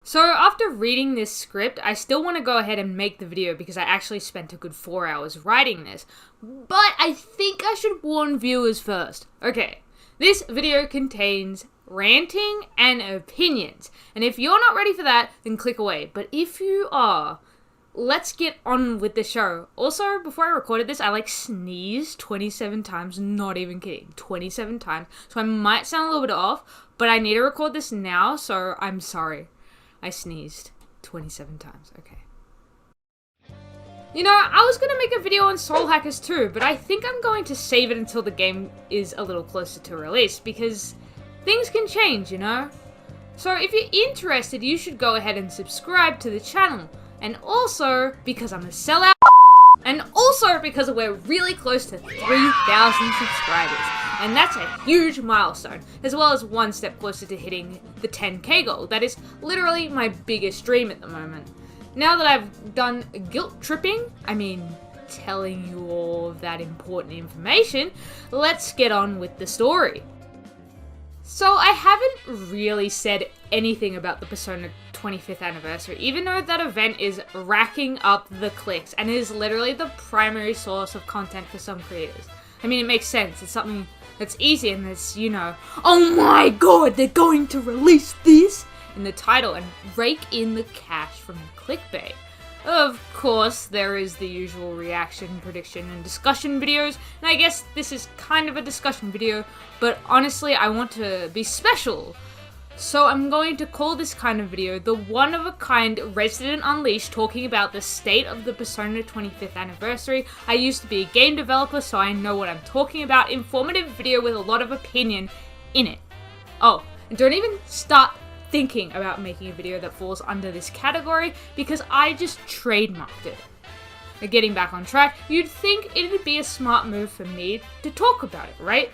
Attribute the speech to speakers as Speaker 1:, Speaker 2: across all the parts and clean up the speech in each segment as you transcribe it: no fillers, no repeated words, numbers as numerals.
Speaker 1: So after reading this script, I still want to go ahead and make the video because I actually spent a good 4 hours writing this. But I think I should warn viewers first. Okay, this video contains ranting and opinions. And if you're not ready for that, then click away. But if you are, let's get on with the show. Also, before I recorded this, I sneezed 27 times, not even kidding, 27 times. So I might sound a little bit off, but I need to record this now, so I'm sorry. I sneezed 27 times, okay. You know, I was going to make a video on Soul Hackers too, but I think I'm going to save it until the game is a little closer to release, because things can change, you know? So if you're interested, you should go ahead and subscribe to the channel. And also, because I'm a sellout, and also because we're really close to 3,000 subscribers. And that's a huge milestone, as well as one step closer to hitting the 10k goal. That is literally my biggest dream at the moment. Now that I've done guilt tripping, telling you all of that important information, let's get on with the story. So I haven't really said anything about the Persona 25th anniversary, even though that event is racking up the clicks and is literally the primary source of content for some creators. It makes sense. It's something that's easy and that's, oh my god, they're going to release this in the title and rake in the cash from the clickbait. Of course, there is the usual reaction, prediction, and discussion videos, and I guess this is kind of a discussion video, but honestly, I want to be special. So I'm going to call this kind of video the one-of-a-kind Resident Unleashed talking about the state of the Persona 25th anniversary. I used to be a game developer, so I know what I'm talking about. Informative video with a lot of opinion in it. Oh, and don't even start thinking about making a video that falls under this category because I just trademarked it. Now, getting back on track, you'd think it'd be a smart move for me to talk about it, right?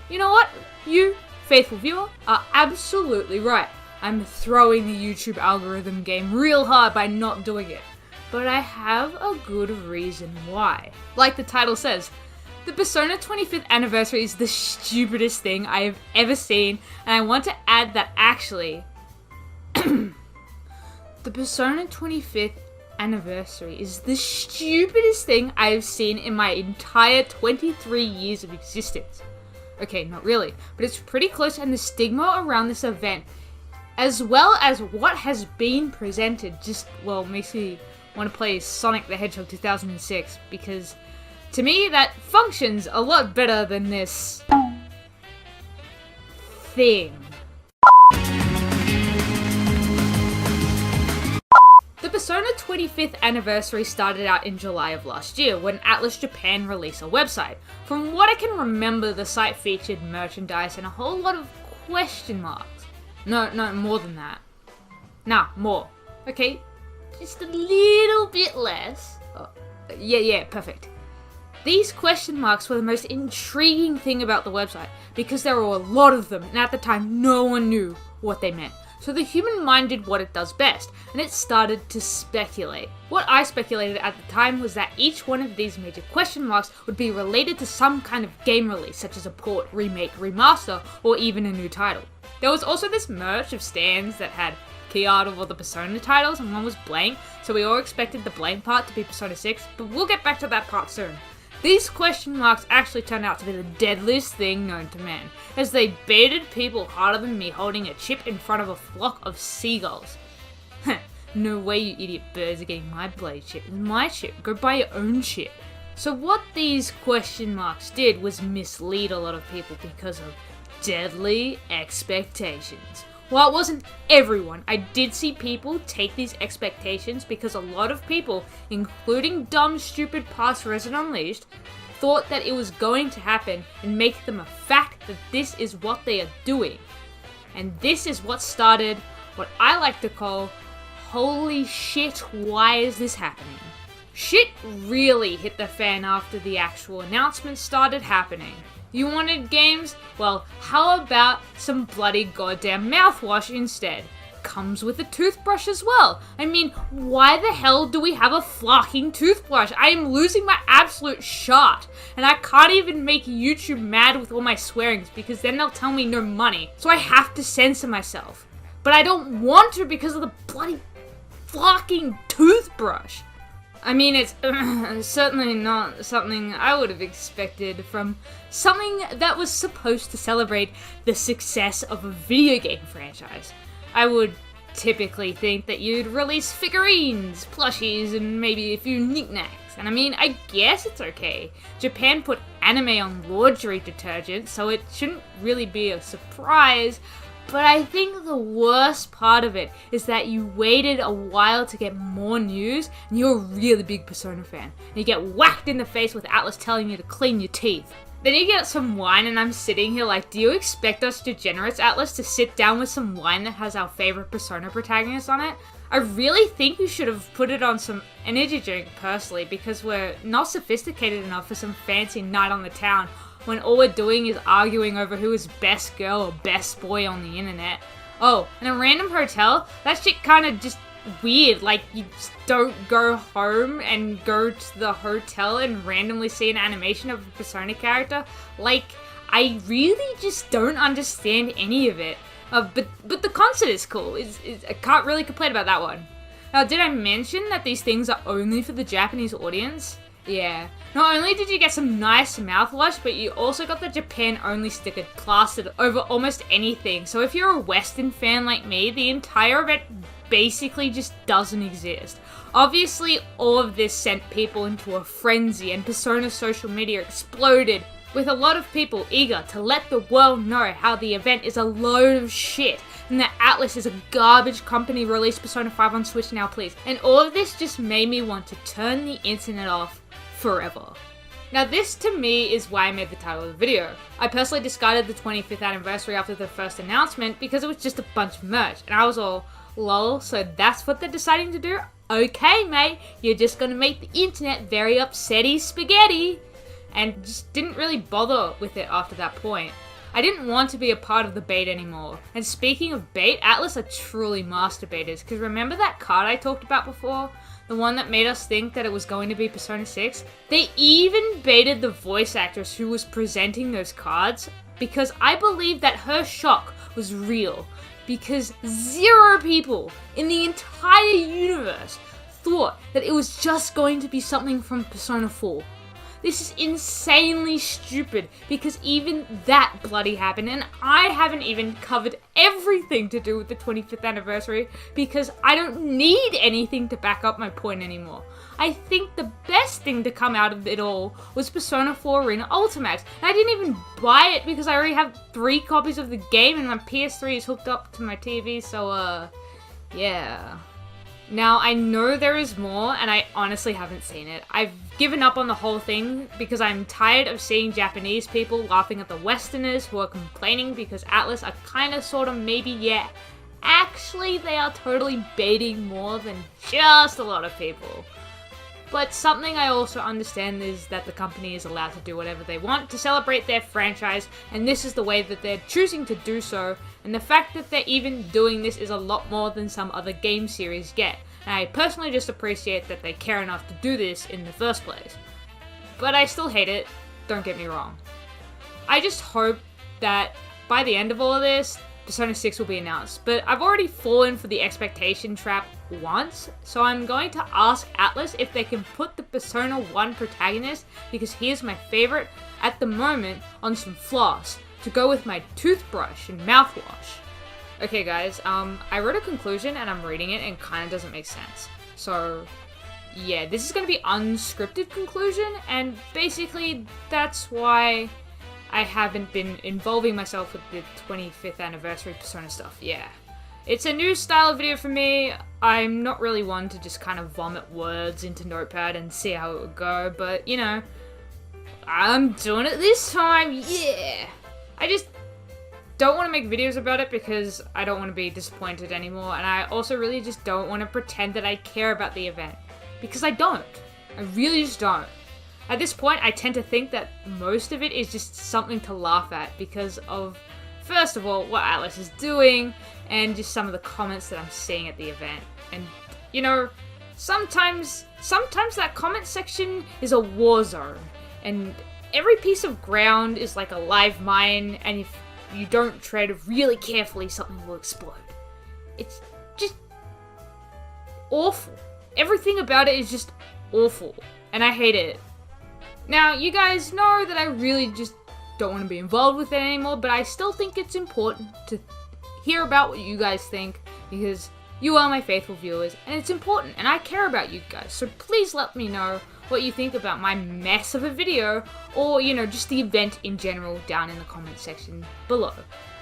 Speaker 1: You know what? You, faithful viewer, are absolutely right. I'm throwing the YouTube algorithm game real hard by not doing it. But I have a good reason why. Like the title says, the Persona 25th anniversary is the stupidest thing I have ever seen, and I want to add that actually, the Persona 25th anniversary is the stupidest thing I have seen in my entire 23 years of existence. Okay, not really, but it's pretty close, and the stigma around this event, as well as what has been presented, just, makes me want to play Sonic the Hedgehog 2006, because to me, that functions a lot better than this thing. The Persona 25th anniversary started out in July of last year when Atlas Japan released a website. From what I can remember, the site featured merchandise and a whole lot of question marks. No, more than that. Nah, more. Okay, just a little bit less. Oh, yeah, perfect. These question marks were the most intriguing thing about the website because there were a lot of them, and at the time no one knew what they meant. So the human mind did what it does best, and it started to speculate. What I speculated at the time was that each one of these major question marks would be related to some kind of game release, such as a port, remake, remaster, or even a new title. There was also this merch of stands that had key art of all the Persona titles, and one was blank, so we all expected the blank part to be Persona 6, but we'll get back to that part soon. These question marks actually turned out to be the deadliest thing known to man, as they baited people harder than me holding a chip in front of a flock of seagulls. No way, you idiot birds are getting my blade chip. It's my chip. Go buy your own chip. So what these question marks did was mislead a lot of people because of deadly expectations. While it wasn't everyone, I did see people take these expectations because a lot of people, including dumb, stupid past Resident Unleashed, thought that it was going to happen and make them a fact that this is what they are doing. And this is what started what I like to call, holy shit, why is this happening? Shit really hit the fan after the actual announcement started happening. You wanted games? Well, how about some bloody goddamn mouthwash instead? Comes with a toothbrush as well. Why the hell do we have a fucking toothbrush? I am losing my absolute shot. And I can't even make YouTube mad with all my swearings because then they'll tell me no money. So I have to censor myself. but I don't want to because of the bloody fucking toothbrush. I mean, it's certainly not something I would have expected from something that was supposed to celebrate the success of a video game franchise. I would typically think that you'd release figurines, plushies, and maybe a few knickknacks. And I mean, I guess it's okay. Japan put anime on laundry detergent, so it shouldn't really be a surprise. But I think the worst part of it is that you waited a while to get more news, and you're a really big Persona fan, and you get whacked in the face with Atlas telling you to clean your teeth. Then you get some wine, and I'm sitting here like, do you expect us degenerates, Atlas, to sit down with some wine that has our favorite Persona protagonist on it? I really think you should have put it on some energy drink, personally, because we're not sophisticated enough for some fancy night on the town when all we're doing is arguing over who is best girl or best boy on the internet. Oh, in a random hotel? That shit kinda just weird. Like, you just don't go home and go to the hotel and randomly see an animation of a Persona character. Like, I really just don't understand any of it. But the concert is cool. I can't really complain about that one. Now, did I mention that these things are only for the Japanese audience? Yeah. Not only did you get some nice mouthwash, but you also got the Japan-only sticker plastered over almost anything. So if you're a Western fan like me, the entire event basically just doesn't exist. Obviously, all of this sent people into a frenzy, and Persona social media exploded, with a lot of people eager to let the world know how the event is a load of shit, and that Atlas is a garbage company. Release Persona 5 on Switch now, please. And all of this just made me want to turn the internet off forever. Now this to me is why I made the title of the video. I personally discarded the 25th anniversary after the first announcement because it was just a bunch of merch, and I was all, lol, so that's what they're deciding to do? Okay mate, you're just gonna make the internet very upsetty spaghetti. And just didn't really bother with it after that point. I didn't want to be a part of the bait anymore. And speaking of bait, Atlas are truly master baiters, because remember that card I talked about before? The one that made us think that it was going to be Persona 6? They even baited the voice actress who was presenting those cards, because I believe that her shock was real, because 0 people in the entire universe thought that it was just going to be something from Persona 4. This is insanely stupid, because even that bloody happened, and I haven't even covered everything to do with the 25th anniversary, because I don't need anything to back up my point anymore. I think the best thing to come out of it all was Persona 4 Arena Ultimax, and I didn't even buy it because I already have 3 copies of the game, and my PS3 is hooked up to my TV, so yeah. Now, I know there is more, and I honestly haven't seen it. I've given up on the whole thing because I'm tired of seeing Japanese people laughing at the Westerners who are complaining because Atlas are kinda, sorta, maybe, yeah. Actually, they are totally baiting more than just a lot of people. But something I also understand is that the company is allowed to do whatever they want to celebrate their franchise, and this is the way that they're choosing to do so, and the fact that they're even doing this is a lot more than some other game series get, and I personally just appreciate that they care enough to do this in the first place. But I still hate it, don't get me wrong. I just hope that by the end of all of this, Persona 6 will be announced, but I've already fallen for the expectation trap once, so I'm going to ask Atlas if they can put the Persona 1 protagonist, because he is my favorite at the moment, on some floss to go with my toothbrush and mouthwash. Okay guys, I wrote a conclusion and I'm reading it and it kind of doesn't make sense. So yeah, this is going to be unscripted conclusion, and basically that's why I haven't been involving myself with the 25th anniversary Persona stuff, yeah. It's a new style of video for me. I'm not really one to just kind of vomit words into Notepad and see how it would go, but you know, I'm doing it this time, yeah! I just don't want to make videos about it because I don't want to be disappointed anymore, and I also really just don't want to pretend that I care about the event, because I don't. I really just don't. At this point, I tend to think that most of it is just something to laugh at because of, first of all, what Atlas is doing, and just some of the comments that I'm seeing at the event. And, you know, sometimes that comment section is a war zone, and every piece of ground is like a live mine, and if you don't tread really carefully, something will explode. It's just awful. Everything about it is just awful, and I hate it. Now, you guys know that I really just don't want to be involved with it anymore, but I still think it's important to hear about what you guys think, because you are my faithful viewers, and it's important, and I care about you guys, so please let me know what you think about my mess of a video, or, you know, just the event in general down in the comment section below.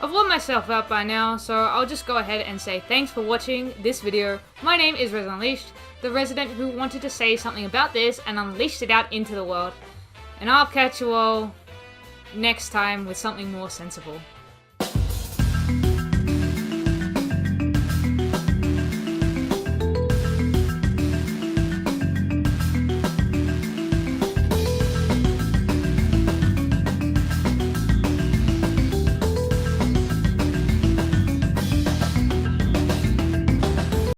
Speaker 1: I've warmed myself up by now, so I'll just go ahead and say thanks for watching this video. My name is Res Unleashed, the resident who wanted to say something about this and unleashed it out into the world, and I'll catch you all next time with something more sensible.